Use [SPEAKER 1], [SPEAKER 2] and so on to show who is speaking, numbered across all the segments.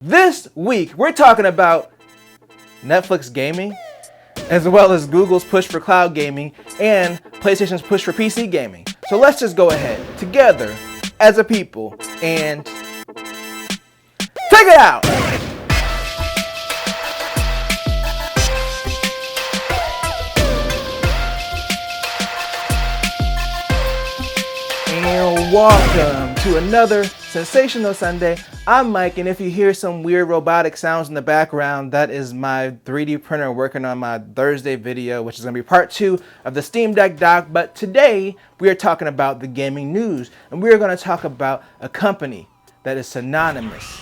[SPEAKER 1] This week, we're talking about Netflix gaming, as well as Google's push for cloud gaming and PlayStation's push for PC gaming. So let's just go ahead together as a people and check it out. And welcome to another sensational Sunday. I'm Mike, and if you hear some weird robotic sounds in the background, that is my 3D printer working on my Thursday video, which is going to be part 2 of the Steam Deck dock. But today, we are talking about the gaming news, and we are going to talk about a company that is synonymous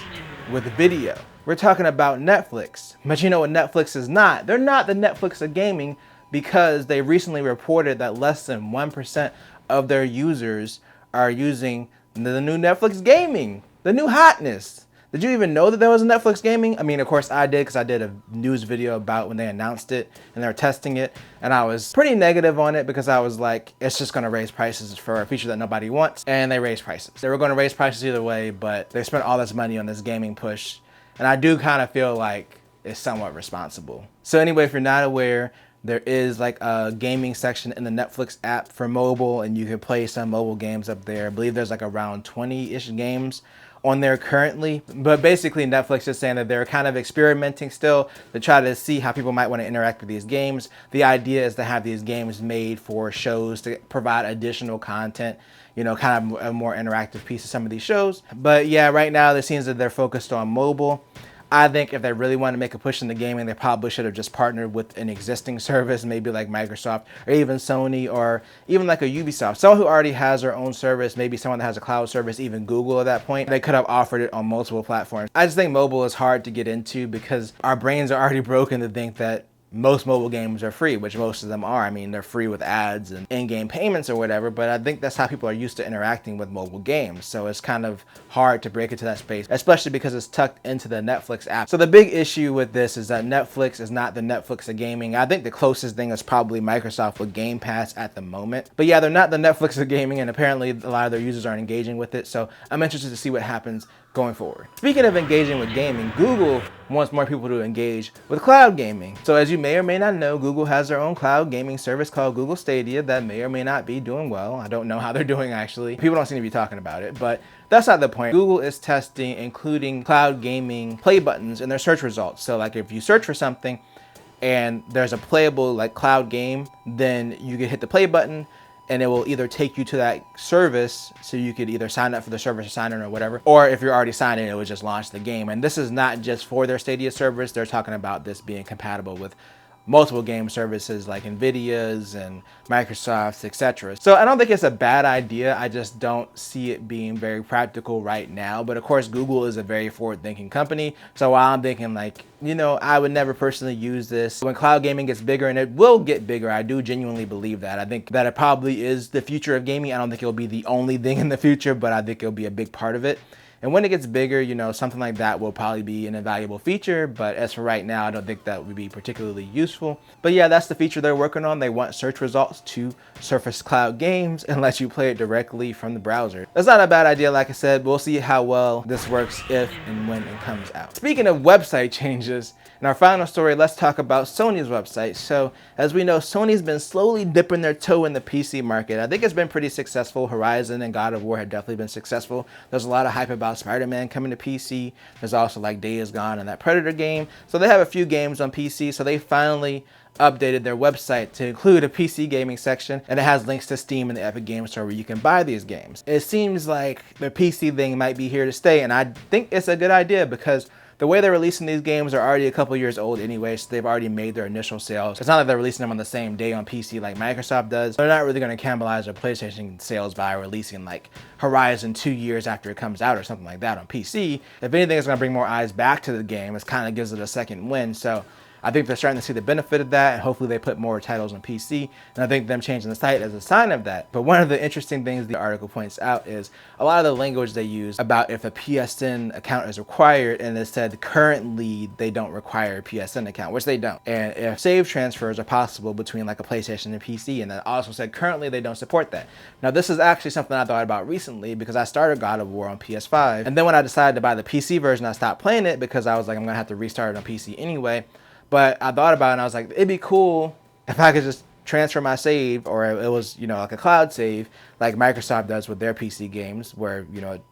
[SPEAKER 1] with video. We're talking about Netflix, but you know what Netflix is not? They're not the Netflix of gaming because they recently reported that less than 1% of their users are using the new Netflix gaming, the new hotness. Did you even know that there was a Netflix gaming? I mean, of course I did, because I did a news video about when they announced it and they were testing it, and I was pretty negative on it because I was like, it's just going to raise prices for a feature that nobody wants, and they raised prices. They were going to raise prices either way, but they spent all this money on this gaming push, and I do kind of feel like it's somewhat responsible. So anyway, if you're not aware, there is like a gaming section in the Netflix app for mobile, and you can play some mobile games up there. I believe there's like around 20-ish games on there currently. But basically Netflix is saying that they're kind of experimenting still to try to see how people might want to interact with these games. The idea is to have these games made for shows to provide additional content, you know, kind of a more interactive piece of some of these shows. But yeah, right now it seems that they're focused on mobile. I think if they really want to make a push in the gaming, they probably should have just partnered with an existing service, maybe like Microsoft or even Sony or even like a Ubisoft. Someone who already has their own service, maybe someone that has a cloud service, even Google at that point. They could have offered it on multiple platforms. I just think mobile is hard to get into because our brains are already broken to think that most mobile games are free, which most of them are. I mean, they're free with ads and in-game payments or whatever, but I think that's how people are used to interacting with mobile games. So it's kind of hard to break into that space, especially because it's tucked into the Netflix app. So the big issue with this is that Netflix is not the Netflix of gaming. I think the closest thing is probably Microsoft with Game Pass at the moment. But yeah, they're not the Netflix of gaming, and apparently a lot of their users aren't engaging with it. So I'm interested to see what happens going forward. Speaking of engaging with gaming, Google wants more people to engage with cloud gaming. So as you may or may not know, Google has their own cloud gaming service called Google Stadia that may or may not be doing well. I don't know how they're doing actually. People don't seem to be talking about it, but that's not the point. Google is testing including cloud gaming play buttons in their search results. So like if you search for something and there's a playable like cloud game, then you can hit the play button and it will either take you to that service, so you could either sign up for the service or sign in or whatever, or if you're already signed in, it would just launch the game. And this is not just for their Stadia service. They're talking about this being compatible with multiple game services like Nvidia's and Microsoft's, etc. So I don't think it's a bad idea. I just don't see it being very practical right now. But of course, Google is a very forward-thinking company. So while I'm thinking like, you know, I would never personally use this, when cloud gaming gets bigger, and it will get bigger, I do genuinely believe that. I think that it probably is the future of gaming. I don't think it'll be the only thing in the future, but I think it'll be a big part of it. And when it gets bigger, you know, something like that will probably be an invaluable feature. But as for right now, I don't think that would be particularly useful. But yeah, that's the feature they're working on. They want search results to surface cloud games and let you play it directly from the browser. That's not a bad idea, like I said. We'll see how well this works if and when it comes out. Speaking of website changes, in our final story, let's talk about Sony's website. So as we know, Sony's been slowly dipping their toe in the PC market. I think it's been pretty successful. Horizon and God of War have definitely been successful. There's a lot of hype about Spider-Man coming to PC. There's also like Days Gone and that Predator game. So they have a few games on PC. So they finally updated their website to include a PC gaming section, and it has links to Steam and the Epic Games Store where you can buy these games. It seems like the PC thing might be here to stay, and I think it's a good idea because the way they're releasing these games are already a couple years old anyway, so they've already made their initial sales. It's not like they're releasing them on the same day on PC like Microsoft does. They're not really going to cannibalize their PlayStation sales by releasing like Horizon 2 years after it comes out or something like that on PC. If anything, it's going to bring more eyes back to the game. It kind of gives it a second win. So I think they're starting to see the benefit of that, and hopefully they put more titles on PC, and I think them changing the site is a sign of that. But one of the interesting things the article points out is a lot of the language they use about if a PSN account is required, and it said currently they don't require a PSN account, which they don't. And if save transfers are possible between like a PlayStation and PC, and it also said currently they don't support that. Now this is actually something I thought about recently because I started God of War on PS5, and then when I decided to buy the PC version, I stopped playing it because I was like, I'm gonna have to restart it on PC anyway. But I thought about it and I was like, it'd be cool if I could just transfer my save, or it was, you know, like a cloud save like Microsoft does with their PC games, where, you know, it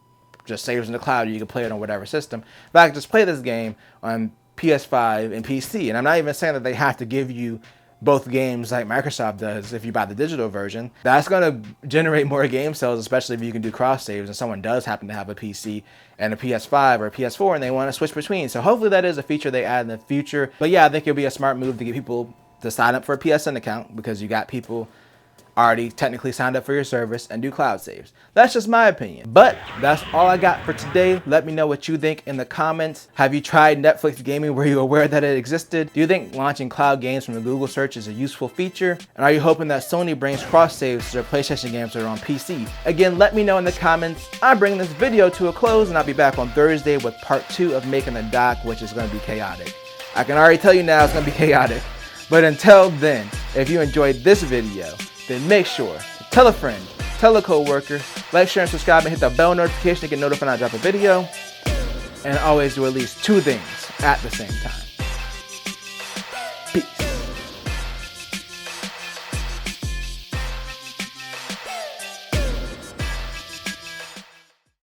[SPEAKER 1] just saves in the cloud and you can play it on whatever system. If I could just play this game on PS5 and PC, and I'm not even saying that they have to give you both games like Microsoft does if you buy the digital version, that's going to generate more game sales, especially if you can do cross saves and someone does happen to have a PC and a PS5 or a PS4 and they want to switch between. So hopefully that is a feature they add in the future. But yeah, I think it'll be a smart move to get people to sign up for a PSN account, because you got people already technically signed up for your service and do cloud saves. That's just my opinion. But that's all I got for today. Let me know what you think in the comments. Have you tried Netflix gaming? Were you aware that it existed? Do you think launching cloud games from the Google search is a useful feature? And are you hoping that Sony brings cross saves to their PlayStation games that are on PC? Again, let me know in the comments. I'm bringing this video to a close, and I'll be back on Thursday with part 2 of making the doc, which is going to be chaotic. I can already tell you now it's going to be chaotic. But until then, if you enjoyed this video, then make sure to tell a friend, tell a coworker, like, share, and subscribe, and hit the bell notification to get notified when I drop a video. And always do at least 2 things at the same time.